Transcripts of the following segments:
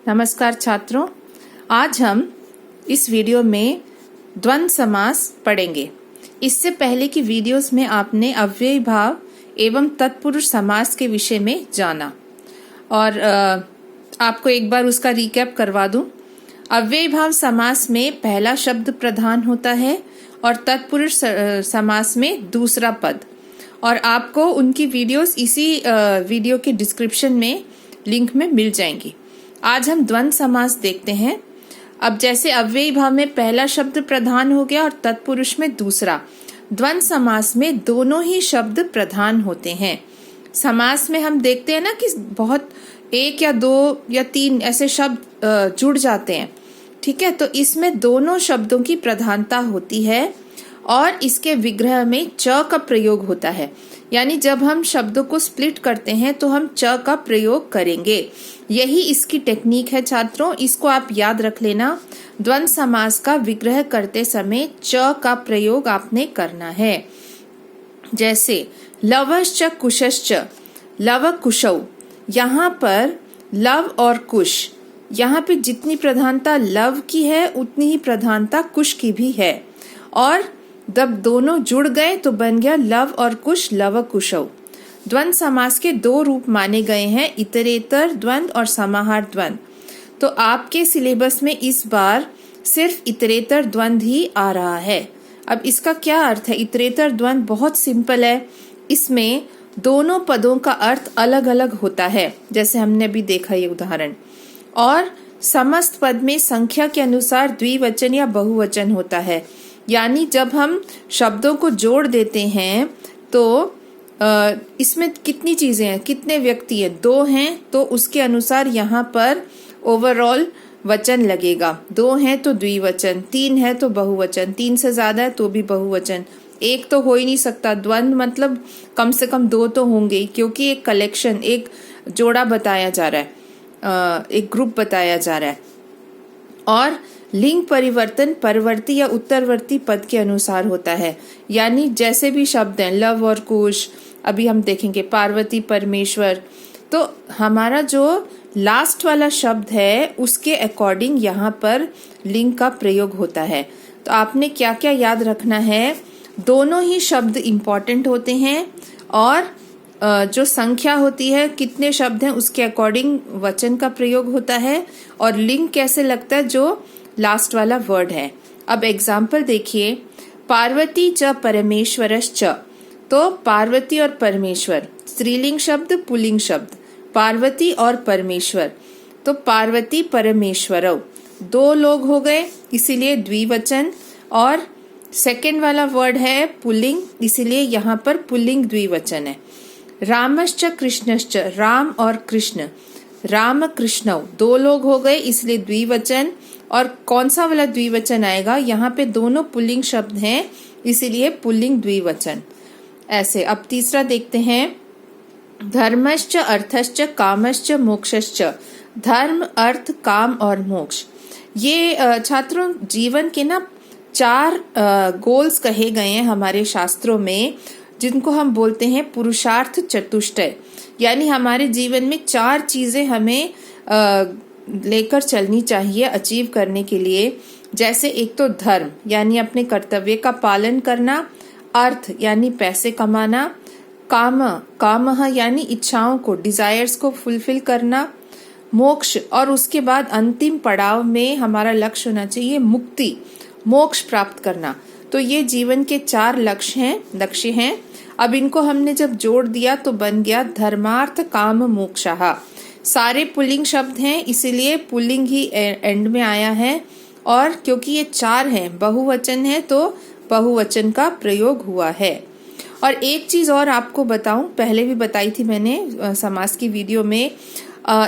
नमस्कार छात्रों, आज हम इस वीडियो में द्वंद्व समास पढ़ेंगे। इससे पहले की वीडियोस में आपने अव्ययी भाव एवं तत्पुरुष समास के विषय में जाना और आपको एक बार उसका रिकैप करवा दूं। अव्ययी भाव समास में पहला शब्द प्रधान होता है और तत्पुरुष समास में दूसरा पद, और आपको उनकी वीडियोस इसी वीडियो के डिस्क्रिप्शन में लिंक में मिल जाएंगी। आज हम द्वंद्व समास देखते हैं। अब जैसे अव्ययी भाव में पहला शब्द प्रधान हो गया और तत्पुरुष में दूसरा, द्वंद्व समास में दोनों ही शब्द प्रधान होते हैं। समास में हम देखते हैं ना कि बहुत एक या दो या तीन ऐसे शब्द जुड़ जाते हैं, ठीक है। तो इसमें दोनों शब्दों की प्रधानता होती है और इसके विग्रह में च का प्रयोग होता है। यानी जब हम शब्दों को स्प्लिट करते हैं तो हम च का प्रयोग करेंगे। यही इसकी टेक्निक है छात्रों, इसको आप याद रख लेना। द्वंद्व समास का विग्रह करते समय च का प्रयोग आपने करना है। जैसे लवश्च कुशश्च, लव कुशौ, यहाँ पर लव और कुश, यहाँ पे जितनी प्रधानता लव की है उतनी ही प्रधानता कुश की भी है, और जब दोनों जुड़ गए तो बन गया लव और कुश, लव कुशौ। द्वंद्व समास के दो रूप माने गए हैं, इतरेतर द्वंद्व और समाहार द्वंद्व। तो आपके सिलेबस में इस बार सिर्फ इतरेतर द्वंद्व ही आ रहा है। अब इसका क्या अर्थ है? इतरेतर द्वंद्व बहुत सिंपल है। इसमें दोनों पदों का अर्थ अलग अलग होता है, जैसे हमने अभी देखा ये उदाहरण। और समस्त पद में संख्या के अनुसार द्विवचन या बहुवचन होता है। यानी जब हम शब्दों को जोड़ देते हैं तो इसमें कितनी चीजें हैं, कितने व्यक्ति हैं, दो हैं तो उसके अनुसार यहाँ पर ओवरऑल वचन लगेगा। दो हैं तो द्विवचन, तीन है तो बहुवचन, तीन से ज्यादा है तो भी बहुवचन। एक तो हो ही नहीं सकता, द्वंद्व मतलब कम से कम दो तो होंगे, क्योंकि एक कलेक्शन, एक जोड़ा बताया जा रहा है, एक ग्रुप बताया जा रहा है। और लिंग परिवर्तन परवर्ती या उत्तरवर्ती पद के अनुसार होता है। यानी जैसे भी शब्द हैं, लव और कुश, अभी हम देखेंगे पार्वती परमेश्वर, तो हमारा जो लास्ट वाला शब्द है उसके अकॉर्डिंग यहाँ पर लिंग का प्रयोग होता है। तो आपने क्या क्या याद रखना है? दोनों ही शब्द इम्पॉर्टेंट होते हैं और जो संख्या होती है, कितने शब्द हैं उसके अकॉर्डिंग वचन का प्रयोग होता है, और लिंग कैसे लगता है, जो लास्ट वाला वर्ड है। अब एग्जाम्पल देखिए, पार्वती च परमेश्वरश्च, तो पार्वती और परमेश्वर स्त्रीलिंग शब्द, पुल्लिंग शब्द, पार्वती और परमेश्वर, तो पार्वती परमेश्वरौ, दो लोग हो गए इसीलिए द्विवचन, और सेकंड वाला वर्ड है पुल्लिंग, इसीलिए यहाँ पर पुल्लिंग द्विवचन है। रामश्च कृष्णश्च, राम और कृष्ण, राम कृष्णौ, दो लोग हो गए इसलिए द्विवचन। और कौन सा वाला द्विवचन आएगा? यहाँ पे दोनों पुल्लिंग शब्द हैं इसीलिए पुल्लिंग द्विवचन। ऐसे अब तीसरा देखते हैं, धर्मश्च अर्थश्च कामश्च मोक्षश्च, धर्म, अर्थ, काम और मोक्ष। ये छात्रों जीवन के ना चार गोल्स कहे गए हैं हमारे शास्त्रों में, जिनको हम बोलते हैं पुरुषार्थ चतुष्टय। यानी हमारे जीवन में चार चीजें हमें लेकर चलनी चाहिए अचीव करने के लिए। जैसे एक तो धर्म, यानी अपने कर्तव्य का पालन करना, अर्थ यानी पैसे कमाना, काम यानी इच्छाओं को, डिजायर्स को फुलफिल करना, मोक्ष, और उसके बाद अंतिम पड़ाव में हमारा लक्ष्य होना चाहिए मुक्ति, मोक्ष प्राप्त करना। तो ये जीवन के चार लक्ष्य हैं। अब इनको हमने जब जोड़ दिया तो बन गया धर्मार्थ काम मोक्षः। सारे पुल्लिंग शब्द हैं इसीलिए पुल्लिंग ही एंड में आया है, और क्योंकि ये चार हैं, बहुवचन है तो बहुवचन का प्रयोग हुआ है। और एक चीज और आपको बताऊं, पहले भी बताई थी मैंने समास की वीडियो में,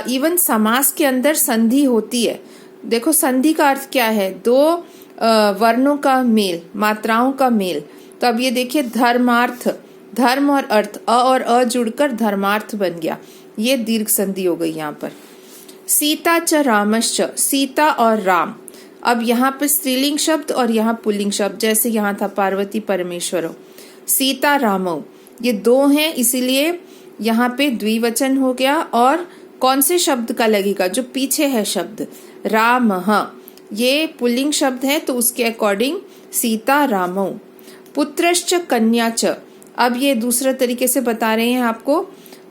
इवन समास के अंदर संधि होती है। देखो संधि का अर्थ क्या है? दो वर्णों का मेल, मात्राओं का मेल। तो अब ये देखिए, धर्मार्थ, धर्म और अर्थ, अ और अ जुड़कर धर्मार्थ बन गया, ये दीर्घ संधि हो गई यहाँ पर। सीता च रामश्च, सीता और राम, अब यहाँ पर स्त्रीलिंग शब्द और यहाँ पुल्लिंग शब्द, जैसे यहाँ था पार्वती परमेश्वरो, सीता रामौ, ये दो हैं इसीलिए यहाँ पे द्विवचन हो गया, और कौन से शब्द का लगेगा? जो पीछे है शब्द रामः, ये पुल्लिंग शब्द है तो उसके अकॉर्डिंग सीता रामौ। पुत्रश्च कन्या च, अब ये दूसरा तरीके से बता रहे हैं आपको,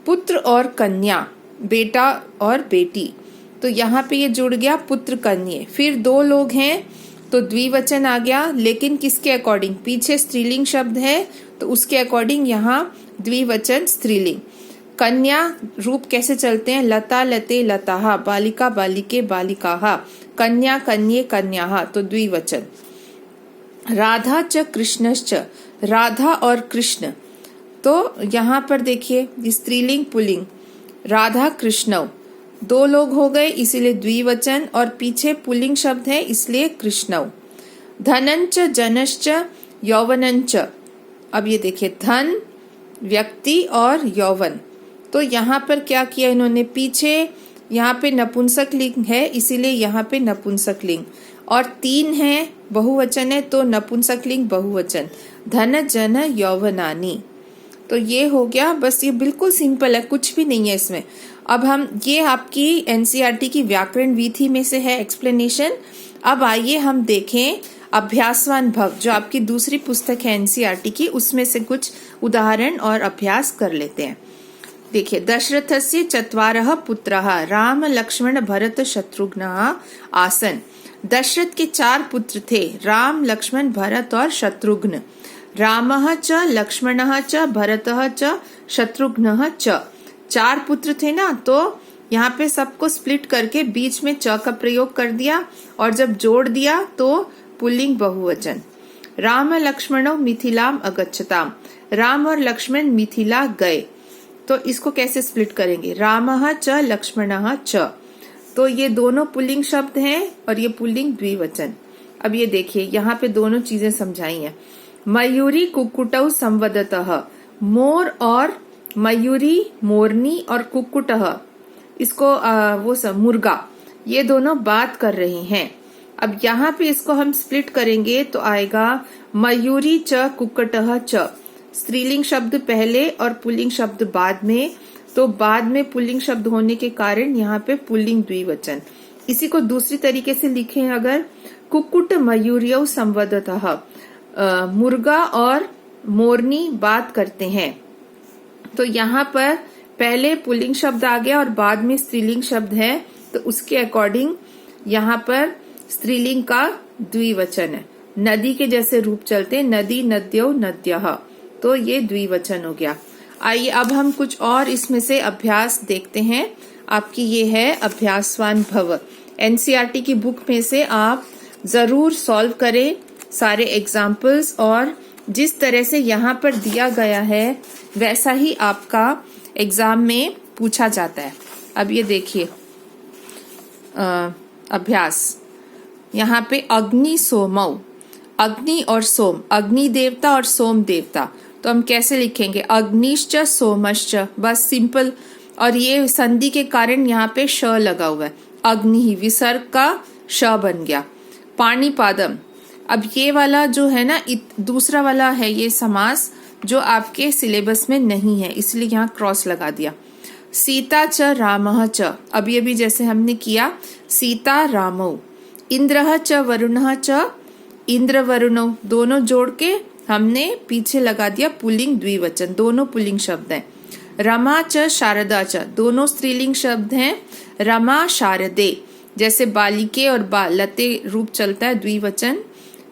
पुत्र और कन्या, बेटा और बेटी, तो यहाँ पे ये जुड़ गया पुत्र कन्ये। फिर दो लोग हैं तो द्विवचन आ गया, लेकिन किसके अकॉर्डिंग? पीछे स्त्रीलिंग शब्द है तो उसके अकॉर्डिंग यहाँ द्विवचन स्त्रीलिंग। कन्या रूप कैसे चलते हैं? लता लते लताहा, बालिका बालिके बालिकाहा, कन्या कन्ये कन्याहा, तो द्विवचन। राधा च कृष्णश्च, राधा और कृष्ण, तो यहाँ पर देखिए स्त्रीलिंग पुल्लिंग, राधा कृष्णव, दो लोग हो गए इसीलिए द्विवचन, और पीछे पुल्लिंग शब्द है इसलिए कृष्णव। धनंच जनश्च यौवनंच, अब ये देखिए धन व्यक्ति और यौवन, तो यहाँ पर क्या किया इन्होंने? पीछे यहाँ पे नपुंसक लिंग है इसीलिए यहाँ पे नपुंसक लिंग, और तीन है बहुवचन है तो नपुंसक लिंग बहुवचन, धन जन यौवनानी। तो ये हो गया, बस ये बिल्कुल सिंपल है, कुछ भी नहीं है इसमें। अब हम, ये आपकी एनसीईआरटी की व्याकरण विधि में से है एक्सप्लेनेशन। अब आइए हम देखें अभ्यासवान भव, जो आपकी दूसरी पुस्तक है एनसीईआरटी की, उसमें से कुछ उदाहरण और अभ्यास कर लेते हैं। देखिए, दशरथस्य चत्वारः पुत्रः राम लक्ष्मण भरत शत्रुघ्नः आसन। दशरथ के 4 पुत्र थे, राम लक्ष्मण भरत और शत्रुघ्न। रामः च लक्ष्मणः च भरतः च शत्रुघ्नः च, 4 पुत्र थे ना, तो यहाँ पे सबको स्प्लिट करके बीच में च का प्रयोग कर दिया, और जब जोड़ दिया तो पुल्लिंग बहुवचन। राम लक्ष्मणो मिथिलाम अगच्छताम, राम और लक्ष्मण मिथिला गए, तो इसको कैसे स्प्लिट करेंगे? रामः च लक्ष्मणः च, तो ये दोनों पुल्लिंग शब्द हैं और ये पुल्लिंग द्विवचन। अब ये देखिए यहाँ पे दोनों चीजें समझाई हैं। मयूरी कुक्कुटौ संवदतः, मोर और मयूरी, मोरनी और कुक्कुटः, इसको वो सब मुर्गा, ये दोनों बात कर रहे हैं। अब यहाँ पे इसको हम स्प्लिट करेंगे तो आएगा मयूरी च कुक्कुटः च, स्त्रीलिंग शब्द पहले और पुल्लिंग शब्द बाद में, तो बाद में पुल्लिंग शब्द होने के कारण यहाँ पे पुल्लिंग द्विवचन। इसी को दूसरी तरीके से लिखें अगर, कुक्कुट मयूर्यौ संवदतः, मुर्गा और मोरनी बात करते हैं, तो यहाँ पर पहले पुल्लिंग शब्द आ गया और बाद में स्त्रीलिंग शब्द है, तो उसके अकॉर्डिंग यहाँ पर स्त्रीलिंग का द्विवचन है। नदी के जैसे रूप चलते, नदी नद्यो नद्यः, तो ये द्विवचन हो गया। आइए अब हम कुछ और इसमें से अभ्यास देखते हैं। आपकी ये है अभ्यासवान भव, एनसीईआरटी की बुक में से आप जरूर सॉल्व करें सारे एग्जाम्पल्स, और जिस तरह से यहाँ पर दिया गया है वैसा ही आपका एग्जाम में पूछा जाता है। अब ये देखिए अभ्यास, यहाँ पे अग्नि सोमौ, अग्नि और सोम, अग्नि देवता और सोम देवता, तो हम कैसे लिखेंगे? अग्निश्च सोमश्च, बस सिंपल, और ये संधि के कारण यहाँ पे श लगा हुआ है, अग्नि ही विसर्ग का श बन गया। पाणिपादम, अब ये वाला जो है ना दूसरा वाला है ये समास जो आपके सिलेबस में नहीं है, इसलिए यहाँ क्रॉस लगा दिया। सीता च रामः च, अब ये भी जैसे हमने किया, सीता रामौ। इंद्रः च वरुणः च, इंद्र वरुणौ, दोनों जोड़ के हमने पीछे लगा दिया पुल्लिंग द्विवचन, दोनों पुल्लिंग शब्द हैं। रमा च शारदा च, दोनों स्त्रीलिंग शब्द हैं, रमा शारदे, जैसे बालिके और लते रूप चलता है द्विवचन,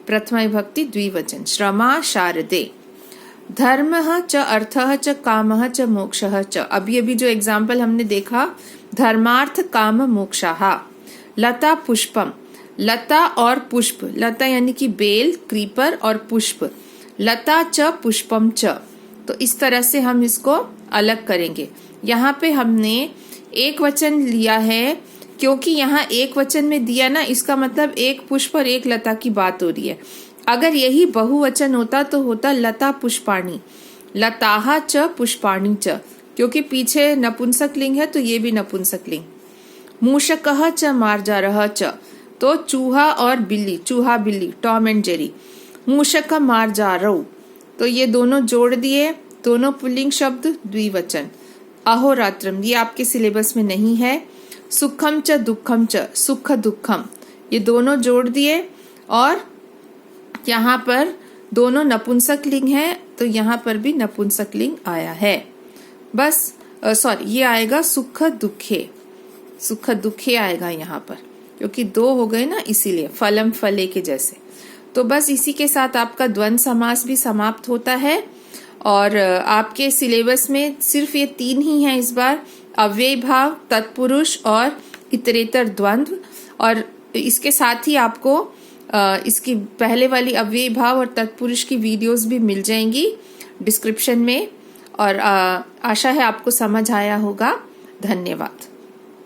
प्रथमा विभक्ति द्विवचन, श्रमा शारदे। धर्मः च अर्थः च कामः च मोक्षः च, अब ये भी जो एग्जाम्पल हमने देखा, धर्मार्थ काम मोक्षः। लता पुष्पम, लता और पुष्प, लता यानी कि बेल, क्रीपर, और पुष्प, लता च पुष्पम च, तो इस तरह से हम इसको अलग करेंगे। यहाँ पे हमने एक वचन लिया है क्योंकि यहाँ एक वचन में दिया ना, इसका मतलब एक पुष्प और एक लता की बात हो रही है। अगर यही बहुवचन होता तो होता लता पुष्पाणी, लताहा च पुष्पाणी च, क्योंकि पीछे नपुंसक लिंग है तो ये भी नपुंसक लिंग। मूषकः च मार्जारः च, तो चूहा और बिल्ली, चूहा बिल्ली, टॉम एंड जेरी। मूषक मार्जारौ, तो ये दोनों जोड़ दिए, दोनों पुल्लिंग शब्द द्विवचन। अहोरात्रम, ये आपके सिलेबस में नहीं है। सुखम च दुखम च, सुख दुखम, ये दोनों जोड़ दिए और यहाँ पर दोनों नपुंसक लिंग है, तो यहाँ पर भी नपुंसक लिंग आया है। बस सॉरी, ये आएगा सुख दुखे, सुख दुखे आएगा यहाँ पर, क्योंकि दो हो गए ना, इसीलिए फलम फले के जैसे। तो बस इसी के साथ आपका द्वंद्व समास भी समाप्त होता है। और आपके सिलेबस में सिर्फ ये 3 ही हैं इस बार, अव्ययी भाव, तत्पुरुष और इतरेतर द्वंद्व। और इसके साथ ही आपको इसकी पहले वाली अव्ययी भाव और तत्पुरुष की वीडियोस भी मिल जाएंगी डिस्क्रिप्शन में। और आशा है आपको समझ आया होगा। धन्यवाद।